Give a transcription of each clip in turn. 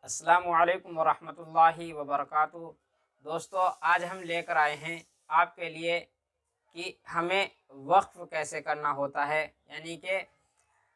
अस्सलामु अलैकुम वरहमतुल्लाहि वबरकातुहू। दोस्तों, आज हम लेकर आए हैं आपके लिए कि हमें वक्फ कैसे करना होता है। यानी कि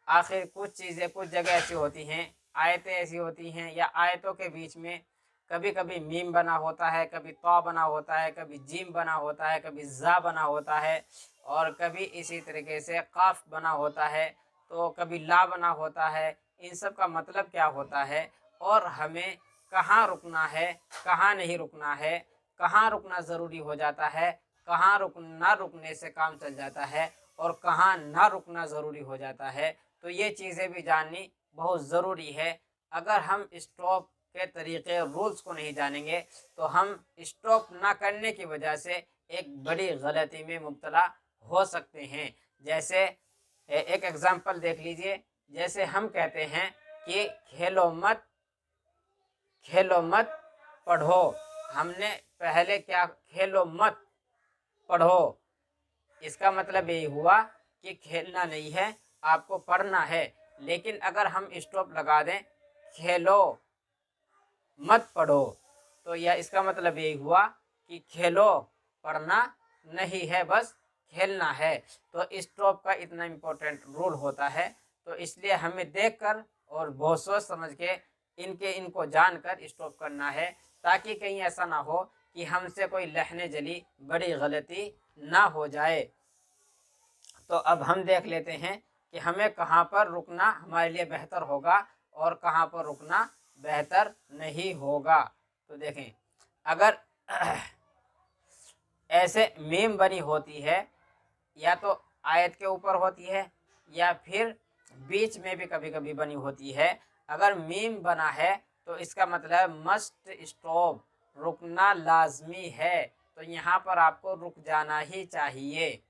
आखिर कुछ चीज़ें कुछ जगह ऐसी होती हैं, आयतें ऐसी होती हैं या आयतों के बीच में कभी कभी मीम बना होता है, कभी तौ बना होता है, कभी जीम बना होता है, कभी ज़ा बना होता है और कभी इसी तरीके से काफ बना होता है, तो कभी ला बना होता है। इन सब का मतलब क्या होता है और हमें कहाँ रुकना है, कहाँ नहीं रुकना है, कहाँ रुकना ज़रूरी हो जाता है, कहाँ ना रुकने से काम चल जाता है और कहाँ ना रुकना ज़रूरी हो जाता है। तो ये चीज़ें भी जाननी बहुत ज़रूरी है। अगर हम स्टॉप के तरीक़े रूल्स को नहीं जानेंगे तो हम स्टॉप ना करने की वजह से एक बड़ी गलती में मुब्तला हो सकते हैं। जैसे एक एग्ज़ाम्पल देख लीजिए। जैसे हम कहते हैं कि खेलो मत पढ़ो। हमने पहले क्या, खेलो मत पढ़ो, इसका मतलब ये हुआ कि खेलना नहीं है, आपको पढ़ना है। लेकिन अगर हम स्टॉप लगा दें खेलो मत पढ़ो, तो यह इसका मतलब ये हुआ कि खेलो, पढ़ना नहीं है, बस खेलना है। तो स्टॉप का इतना इम्पोर्टेंट रूल होता है। तो इसलिए हमें देखकर और बहुत सोच समझ के इनको जानकर स्टॉप करना है, ताकि कहीं ऐसा ना हो कि हमसे कोई लहने जली बड़ी गलती ना हो जाए। तो अब हम देख लेते हैं कि हमें कहाँ पर रुकना हमारे लिए बेहतर होगा और कहाँ पर रुकना बेहतर नहीं होगा। तो देखें, अगर ऐसे मीम बनी होती है, या तो आयत के ऊपर होती है या फिर बीच में भी कभी कभी बनी होती है। अगर मीम बना है तो इसका मतलब मस्ट स्टॉप, रुकना लाजमी है। तो यहाँ पर आपको रुक जाना ही चाहिए।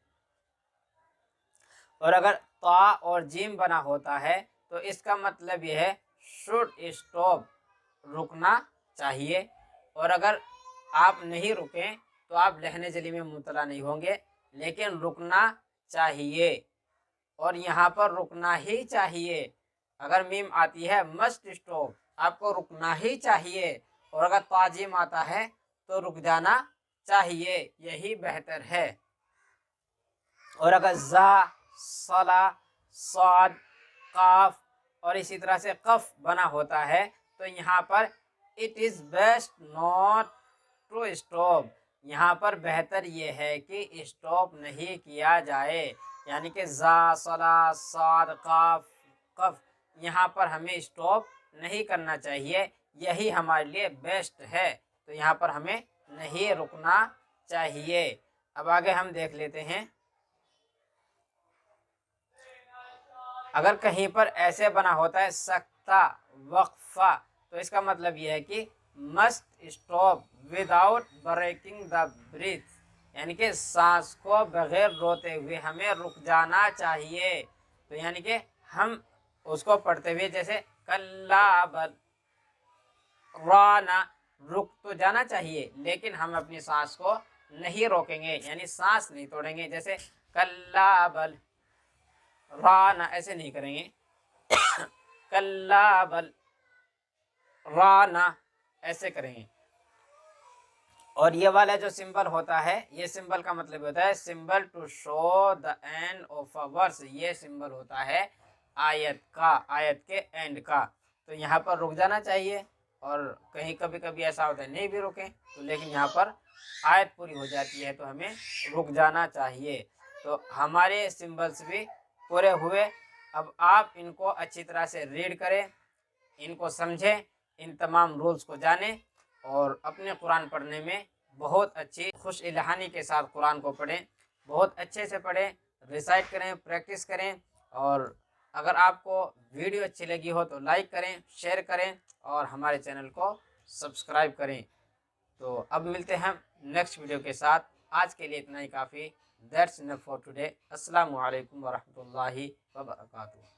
और अगर ता और जीम बना होता है तो इसका मतलब यह है शुड स्टॉप, रुकना चाहिए। और अगर आप नहीं रुकें तो आप लहने जली में मुब्तला नहीं होंगे, लेकिन रुकना चाहिए। और यहाँ पर रुकना ही चाहिए। अगर मीम आती है मस्ट स्टॉप, आपको रुकना ही चाहिए। और अगर ताजीम आता है तो रुक जाना चाहिए, यही बेहतर है। और अगर ज़ा, सला, साद, काफ और इसी तरह से कफ बना होता है तो यहाँ पर it is best not to stop, यहाँ पर बेहतर ये है कि स्टॉप नहीं किया जाए। यानी कि ज़ा, सला, साद, काफ, कफ, यहाँ पर हमें स्टॉप नहीं करना चाहिए, यही हमारे लिए बेस्ट है। तो यहाँ पर हमें नहीं रुकना चाहिए। अब आगे हम देख लेते हैं। अगर कहीं पर ऐसे बना होता है सकता, वक्फा, तो इसका मतलब यह है कि must stop without breaking the breath, यानी कि सांस को बगैर रोते हुए हमें रुक जाना चाहिए। तो यानी कि हम उसको पढ़ते हुए जैसे कल्ला बल राना, रुक तो जाना चाहिए लेकिन हम अपनी सांस को नहीं रोकेंगे, यानी सांस नहीं तोड़ेंगे। जैसे कल्ला बल राना ऐसे नहीं करेंगे, कल्ला बल राना ऐसे करेंगे। और ये वाला जो सिंबल होता है, ये सिंबल का मतलब होता है symbol to show the end of a verse. ये सिंबल होता है आयत का, आयत के एंड का। तो यहाँ पर रुक जाना चाहिए। और कहीं कभी कभी ऐसा होता है नहीं भी रुकें तो, लेकिन यहाँ पर आयत पूरी हो जाती है तो हमें रुक जाना चाहिए। तो हमारे सिंबल्स भी पूरे हुए। अब आप इनको अच्छी तरह से रीड करें, इनको समझें, इन तमाम रूल्स को जानें और अपने कुरान पढ़ने में बहुत अच्छी खुश इल्हानी के साथ कुरान को पढ़ें। बहुत अच्छे से पढ़ें, रिसाइट करें, प्रैक्टिस करें। और अगर आपको वीडियो अच्छी लगी हो तो लाइक करें, शेयर करें और हमारे चैनल को सब्सक्राइब करें। तो अब मिलते हैं नेक्स्ट वीडियो के साथ। आज के लिए इतना ही काफ़ी। That's enough for today. अस्सलामु अलैकुम वरहमतुल्लाहि वबरकातुहू।